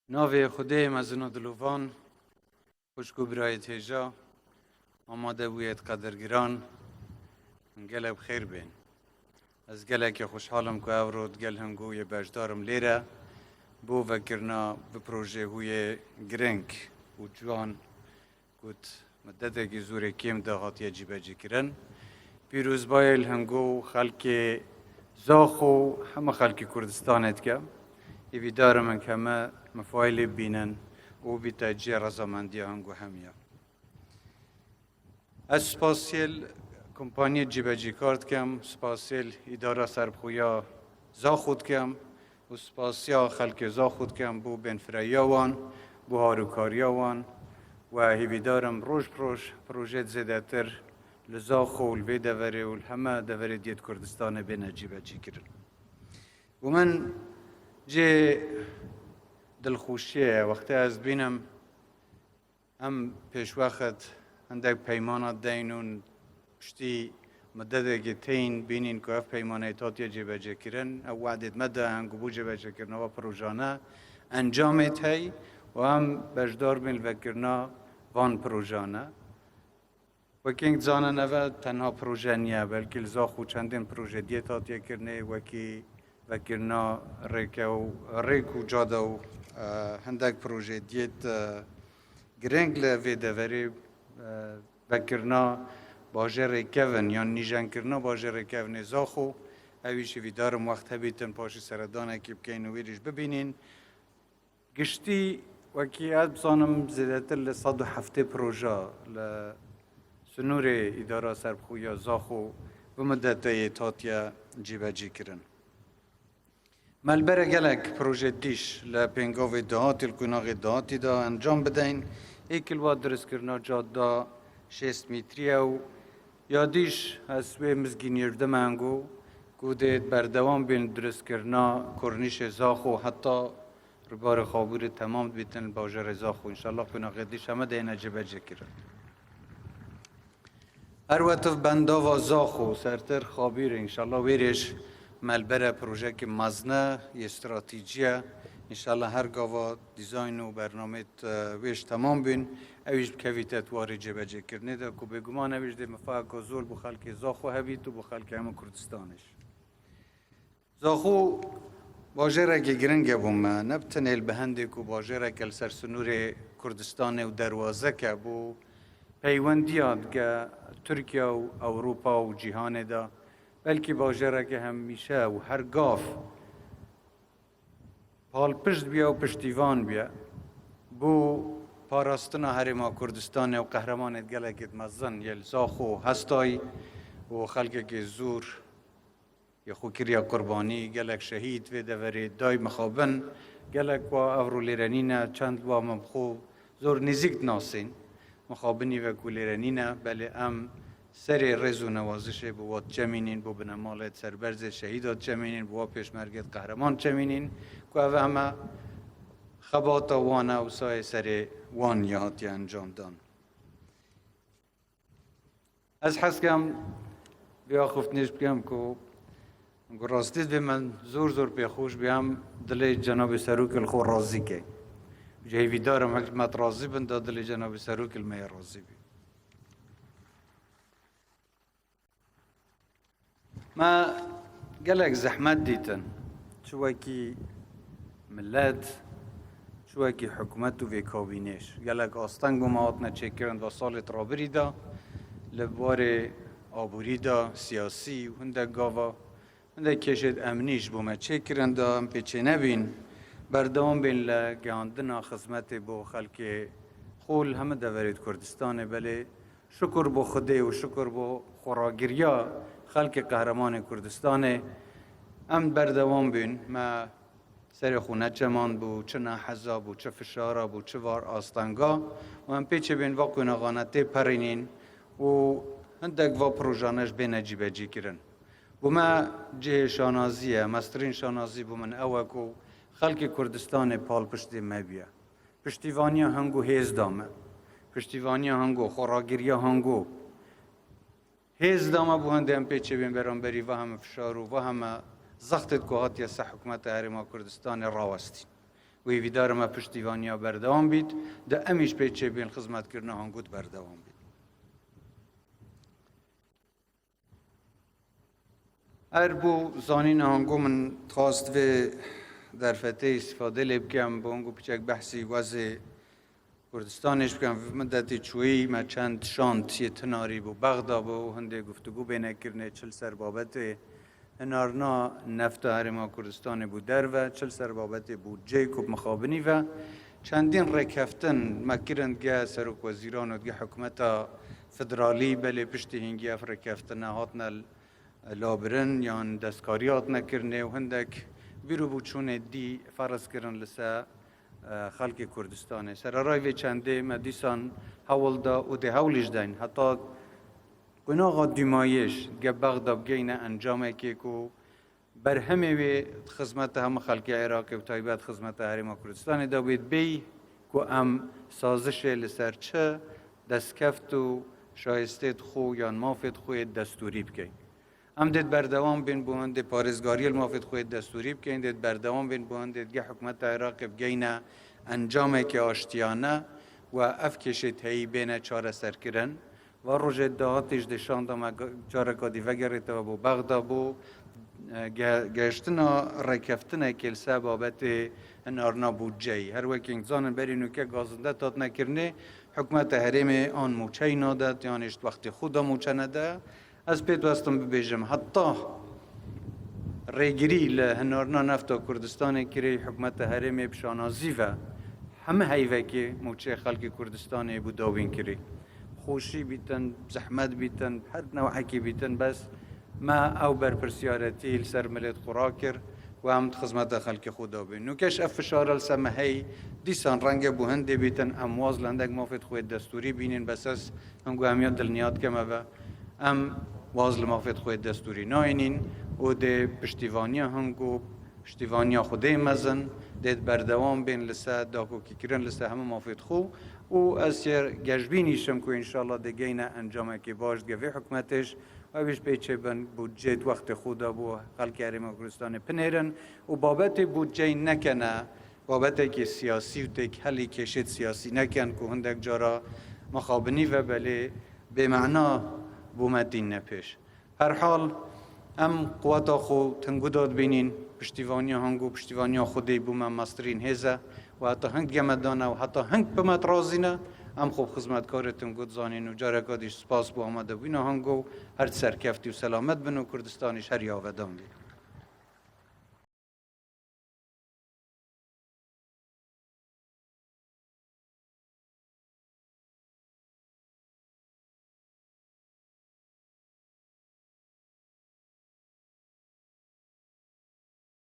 ناوی خدای مزن دلوان خوشگو برای تیجا آماده بوید قدرگیران گله بخیر بین از گله که خوشحالم که اورود گل هنگوی بجدارم لیره بو وکرنا به پروژه هوی گرنگ و جوان کت مدده که زور کم دهاتی جیبه جی کرن پیروز بایل هنگو خلک زاخو همه خلک کردستانت که ایوی دارم که همه مفایل بینن و بی تجیه رزامندی هنگو همیه از سپاسیل کمپانی جیبه جی کارت کم سپاسیل اداره سربخویا زاخود کم و سپاسیا خلک زاخود کم بو بنفریاوان بو هاروکاریاوان و هیویدارم روش پروژه زیده تر لزاخو و الوی دوره و همه دوره دیت کردستان بین جیبه جی کرن و من جه دلخوشیه وقتی از بینم هم پیش وقت اندک پیمانات دینون پشتی مدده که تین بینین که اف پیمانه تاتی جیبه جی کرن او وعدت مده هنگو بو جیبه جی کرن و پروژانه انجامت هی و هم بجدار بین وکرنا وان پروژانه وکی زانه نوه تنها پروژه نیه بلکه لزاخو چندین پروژه دیت تاتی کرنه وکی وکرنا ریکو جاده و هندک پروژه دیت گرنگ لوی دوری وکرنا باجه ریکون یا نیجن کرنا باجه ریکون زاخو اویشی ویدارم وقت هبیتن پاشی سردانه که بکین ویریش ببینین گشتی وکی اد بزانم زیدتر لصد و هفته پروژه لسنور اداره سربخویا زاخو و مدته تاتیا جیبه جی کرن ملبره گلک پروژه دیش لپنگاوی دهاتی لکناغی دهاتی دا انجام بدین ایکل واد درست کرنا جاده 6 متریه و یادیش از وی مزگینیرده منگو گودت بردوام بین درست کرنا کرنیش زاخو حتی ربار خوابور تمام بیتن باجر زاخو انشالله کناغی دیش همه دینه جبه جه کرن اروتف بندا و زاخو سرتر خابیر انشالله ویرش ملبره پروژه که مزنه استراتیجیه انشالله هر گاوا دیزاین و برنامه ویش تمام بین اویش بکویتت واری جبه جه کرنه ده که بگمان اویش ده مفاق زول بو خلق زاخو هبیت و بو خلق همه کردستانش زاخو باجره که گرنگه بومه نبتن البهنده که باجره که سرسنور کردستان و دروازه که بو پیوندیات که ترکیه و اروپا و جهان ده بلکه باجره که همیشه و هر گاف پال پشت بیا و پشتیوان بیا بو پاراستنا هرما کردستان و قهرمانت گلکت مزن یل زاخو هستای و خلق که زور یا خوکریا قربانی گلک شهید و دوری دای مخابن گلک و اورو لیرنینا چند و مبخو زور نزیک ناسین مخابنی و کولیرنینا بله ام سر رزو نوازش بوات جمینین بو بنمالت سربرز شهیدات جمینین بو پیشمرگت قهرمان جمینین که او همه خبات وانه و سای سر وان یهاتی انجام دان از حسکم بیا خفت نیش بگم که راستید به من زور پیخوش بیام دل جناب سروک الخو راضی که جایوی دارم حکمت راضی بند دل جناب سروک المی راضی بی ما قالك زحمت دیتن شوكي ملت شوكي حكومته في كابينيش قالك آستنگو ماهاتنا چكرن و سال ترابری دا لبوار آبوری دا سیاسی و هنده گاوا هنده کشید امنیش بومه چكرن دا هم پیچه نبین بردام بین لگاندنا خدمت بو خلق خول همه دورید کردستان بله شکر بو خده و شکر بو خوراگریا خلق قهرمان کردستان ام بردوام بین ما سر خونه چمان بو چه نحزا بو چه فشارا بو چه وار آستانگا و هم پیچه بین واقع نغانته پرینین و هندک و پروژانش بین جیبه جی کرن و ما جه شانازیه مسترین شانازی بو من اوکو خلق کردستان پال پشتی مبیه پشتیوانیا هنگو هیز دامه پشتیوانیا هنگو خوراگیریا هنگو هیز دامه بو هنده هم پیچه بین برانبری و هم فشارو و هم زختت که هاتیه سه حکومت هرما کردستان راوستین ویدار ما پشتیوانیا بردوام بید ده امیش پیچه بین خدمت کردن هنگود بردوام بید. بو زانین هنگو من خواست و در فتح استفاده لب کم با هنگو پیچک بحثی وضع کردستانش بکم مدتی چویی ما چند شانت یه تناری بو بغداد و هنده گفتگو بینه کرنه چل سر بابت انارنا نفت هرما کردستان بود در و چل سر بابت بودجه کب مخابنی و چندین رکفتن مکرند گه سرک وزیران و گه حکومت فدرالی بله پشتی هنگی اف رکفتن هاتنا لابرن یا دستکاریات نکرنه و هندک بیرو بوچون دی فرض کرن لسه خلق کردستانه سرارای و چنده مدیسان حول دا و ده حولش دین حتی قناغ دیمایش گه بغداد گینه انجامه که کو بر همه و خدمت هم خلق عراق و تایبت خدمت هرما کردستان دا بید بی کو ام سازش لسر چه دستکفت و شایسته خو یا مافت خو دستوری بکن ام دید بردوام بین بوند پارزگاری المافت خو دستوری بکن دید بردوام بین بوند گه حکومت عراق بگینه انجامه که آشتیانه و افکشت هی بین چاره سر کرن و روز دهاتش دشان دام چاره کادی وگرت و بو بغداد بو گشتنا رکفتنا کلسه بابت انارنا بودجه هر وقت انسان برینو که گازنده تات نکرنه حکومت حریم آن موچه نادد یعنیش وقت خدا موچه نده از پید وستم ببیجم حتی ریگری لهنارنا نفتا کردستان کری حکومت حریم بشانازی و همه هیوه که موچه خلق کردستان بوداوین کری خوشی بیتن زحمت بیتن هر نوع حکی بیتن بس ما او بر پرسیارتی لسر ملت قرا کر و هم خدمت خلق خدا بین نوکش افشار السمهی دیسان رنگ بوهنده بیتن امواز لندک مافت خود دستوری بینین بس از هنگو همیاد دلنیاد کمه و ام واز مافت خود دستوری ناینین و ده پشتیوانیا هنگو پشتیوانیا خوده مزن دید بردوام بین لسه داکو کی کرن لسه همه مافت خو و از یر گجبینیشم که انشالله دگینه انجامه که باش گوی حکومتش و بیش پیچه بن بودجه وقت خودا بو خلق هرما کردستان پنیرن و بابت بودجه نکنه بابت که سیاسی و تک حلی کشید سیاسی نکن که هندک جارا مخابنی و بله به معنا بومدین نپیش هر حال ام قواتا خو تنگو داد بینین پشتیوانی هنگو پشتیوانی خودی بوم مسترین هزه و حتی هنگ گمدانه و حتی هنگ بمت رازینه ام خوب خدمتکارتون گود زانین و جارکادیش سپاس با آمده بینه هنگو هر سرکفتی و سلامت بنو کردستانیش هر یاودان بید